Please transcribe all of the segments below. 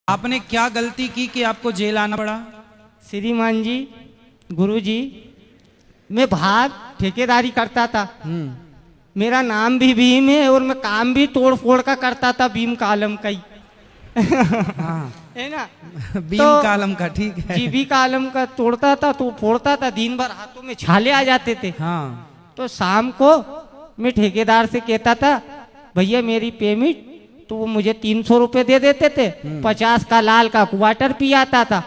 आपने क्या गलती की कि आपको जेल आना पड़ा? श्रीमान जी, गुरु जी, मैं बाहर ठेकेदारी करता था। मेरा नाम भी भीम है और मैं काम भी तोड़ फोड़ का करता था, भीम कालम का ही। हाँ। है ना? बीम तो कालम का, ठीक है। जी, भी कालम का तोड़ता था तो फोड़ता था, दिन भर हाथों में छाले आ जाते थे। हाँ। तो शाम को मैं ठेकेदार से कहता था, भैया मेरी पेमेंट, तो वो मुझे 300 रुपए दे देते थे। 50 का लाल का क्वार्टर पी आता था।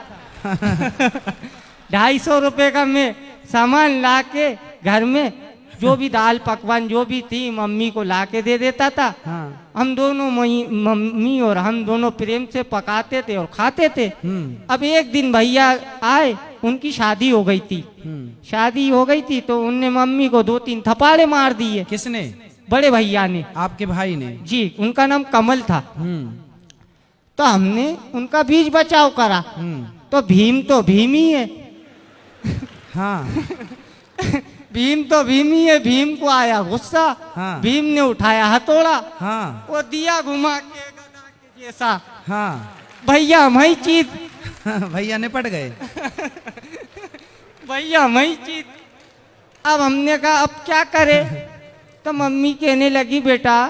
250 रुपए का मैं सामान ला के घर में जो भी दाल पकवान जो भी थी मम्मी को ला के दे देता था। हाँ। हम दोनों मम्मी और हम दोनों प्रेम से पकाते थे और खाते थे। अब एक दिन भैया आए, उनकी शादी हो गई थी। शादी हो गई थी तो उनने मम्मी को 2-3 थप्पड़े मार दिए। किसने? बड़े भैया ने। आपके भाई ने? जी, उनका नाम कमल था। तो हमने उनका बीच बचाव करा। तो भीम ही है। हाँ। भीम तो भीम ही है। भीम को आया गुस्सा। हाँ। भीम ने उठाया हथौड़ा। हाँ। वो दिया घुमा के गदा के जैसा। हाँ। भैया मैं चीत। भैया निपट गए। भैया मैं चीत। अब हमने कहा अब क्या करे? तो मम्मी कहने लगी, बेटा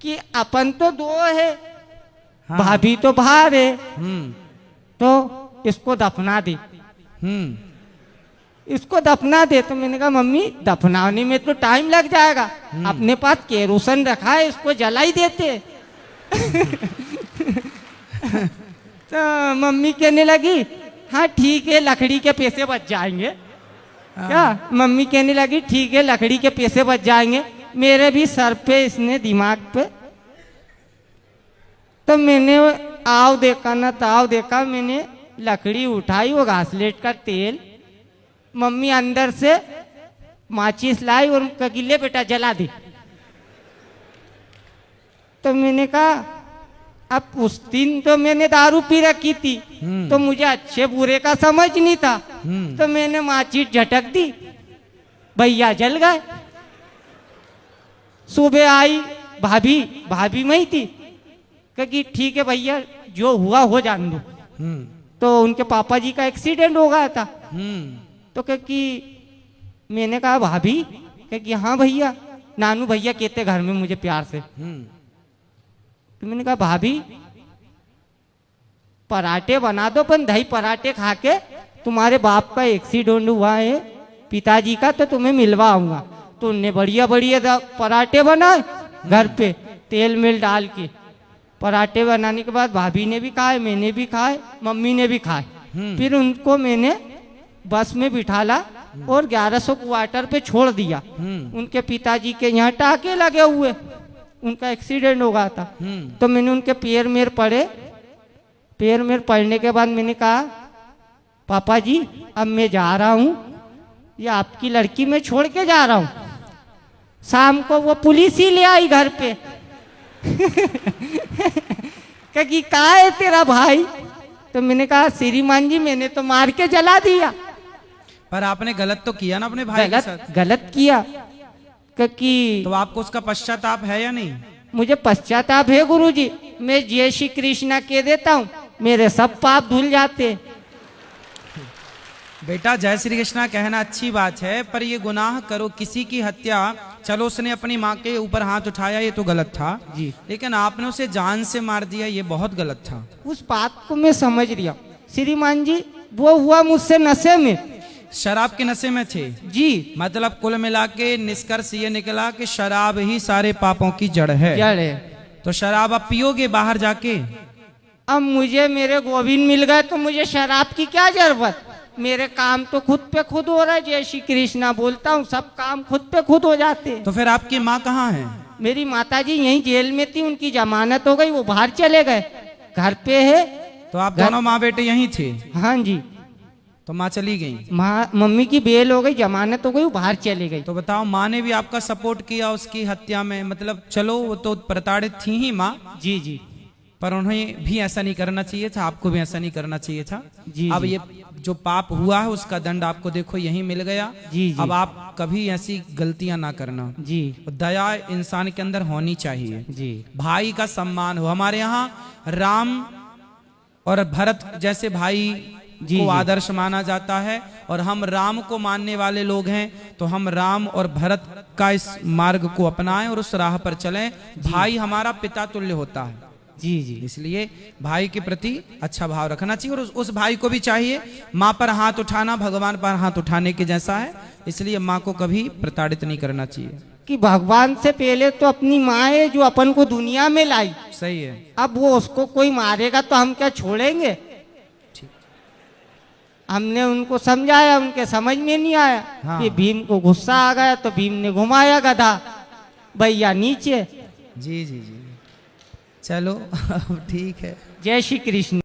कि अपन तो दो है। हाँ। भाभी तो बाहर है, हम्म। तो इसको दफना दे। हम्म। इसको दफना दे। तो मैंने कहा मम्मी दफनाने में तो टाइम लग जाएगा, अपने पास केरोसिन रखा है, इसको जला ही देते। तो मम्मी कहने लगी, हाँ ठीक है, लकड़ी के पैसे बच जाएंगे। क्या? मम्मी कहने लगी ठीक है, लकड़ी के पैसे बच जाएंगे। मेरे भी सर पे इसने दिमाग पे। तो मैंने आव देखा ना ताव देखा, मैंने लकड़ी उठाई, वो घासलेट का तेल, मम्मी अंदर से माचिस लाई और कगिले बेटा जला दी। तो मैंने कहा अब उस दिन तो मैंने दारू पी रखी थी, तो मुझे अच्छे बुरे का समझ नहीं था। तो मैंने माचिस झटक दी, भैया जल गए। सुबह आई भाभी में ही थी, कि ठीक है भैया जो हुआ हो जान दो। तो उनके पापा जी का एक्सीडेंट हो गया था। तो कि मैंने कहा भाभी, कि हाँ भैया, नानू भैया कहते घर में मुझे प्यार से। तो मैंने कहा भाभी पराठे बना दो, पर दही पराठे खा के, तुम्हारे बाप का एक्सीडेंट हुआ है पिताजी का, तो तुम्हें मिलवा आऊंगा। तो उनने बढ़िया बढ़िया पराठे बनाए घर पे, तेल मिल डाल के। पराठे बनाने के बाद भाभी ने भी खाए, मैंने भी खाए, मम्मी ने भी खाए। फिर उनको मैंने बस में बिठाला और 1100 क्वार्टर पे छोड़ दिया। उनके पिताजी के यहाँ टाके लगे हुए, उनका एक्सीडेंट हो गया था। तो मैंने उनके पैर में पड़े। पैर में पड़ने के बाद मैंने कहा पापा जी अब मैं जा रहा हूँ, ये आपकी लड़की मैं छोड़ के जा रहा हूँ। शाम को वो पुलिस ही ले आई घर पे। कि कहा है तेरा भाई? तो मैंने कहा श्रीमान जी मैंने तो मार के जला दिया। पर आपने गलत तो किया ना अपने भाई के साथ? गलत किया। कि तो आपको उसका पश्चाताप है या नहीं? मुझे पश्चाताप है गुरुजी। मैं जय श्री कृष्णा कह देता हूँ, मेरे सब पाप धुल जाते। बेटा जय श्री कृष्णा कहना अच्छी बात है, पर ये गुनाह करो, किसी की हत्या, चलो उसने अपनी माँ के ऊपर हाथ उठाया ये तो गलत था जी, लेकिन आपने उसे जान से मार दिया ये बहुत गलत था। उस बात को मैं समझ लिया श्रीमान जी। वो हुआ मुझसे नशे में, शराब के नशे में थे जी। मतलब कुल मिला के निष्कर्ष ये निकला कि शराब ही सारे पापों की जड़ है। जड़ है। तो शराब आप पियोगे बाहर जाके? अब मुझे मेरे गोविंद मिल गए तो मुझे शराब की क्या जरूरत? मेरे काम तो खुद पे खुद हो रहा है। जय श्री कृष्णा बोलता हूँ, सब काम खुद पे खुद हो जाते। तो फिर आपकी माँ कहाँ है? मेरी माताजी यहीं जेल में थी, उनकी जमानत हो गई, वो बाहर चले गए। घर पे है। तो आप दोनों माँ बेटे यहीं थे? हाँ जी। तो माँ चली गई? मम्मी की बेल हो गई, जमानत हो गई, वो बाहर चली गई। तो बताओ, माँ ने भी आपका सपोर्ट किया उसकी हत्या में? मतलब चलो वो तो प्रताड़ित थी ही माँ, जी जी, पर उन्हें भी ऐसा नहीं करना चाहिए था, आपको भी ऐसा नहीं करना चाहिए था। जी अब जी। ये जो पाप हुआ है उसका दंड आपको देखो यही मिल गया। जी जी। अब आप कभी ऐसी गलतियां ना करना। जी दया इंसान के अंदर होनी चाहिए। जी भाई का सम्मान हो। हमारे यहाँ राम और भरत जैसे भाई जी, को जी। आदर्श माना जाता है, और हम राम को मानने वाले लोग हैं, तो हम राम और भरत का इस मार्ग को अपनाएं और उस राह पर चलें। भाई हमारा पिता तुल्य होता है, जी जी इसलिए भाई के प्रति अच्छा भाव रखना चाहिए। और उस भाई को भी चाहिए, माँ पर हाथ उठाना भगवान पर हाथ उठाने के जैसा है, इसलिए माँ को कभी प्रताड़ित नहीं करना चाहिए। कि भगवान से पहले तो अपनी माँ है जो अपन को दुनिया में लाई। सही है। अब वो उसको कोई मारेगा तो हम क्या छोड़ेंगे? हमने उनको समझाया, उनके समझ में नहीं आया। हाँ। कि भीम को गुस्सा आ गया तो भीम ने घुमाया गधा, भैया नीचे। जी जी जी, चलो ठीक है। जय श्री कृष्ण।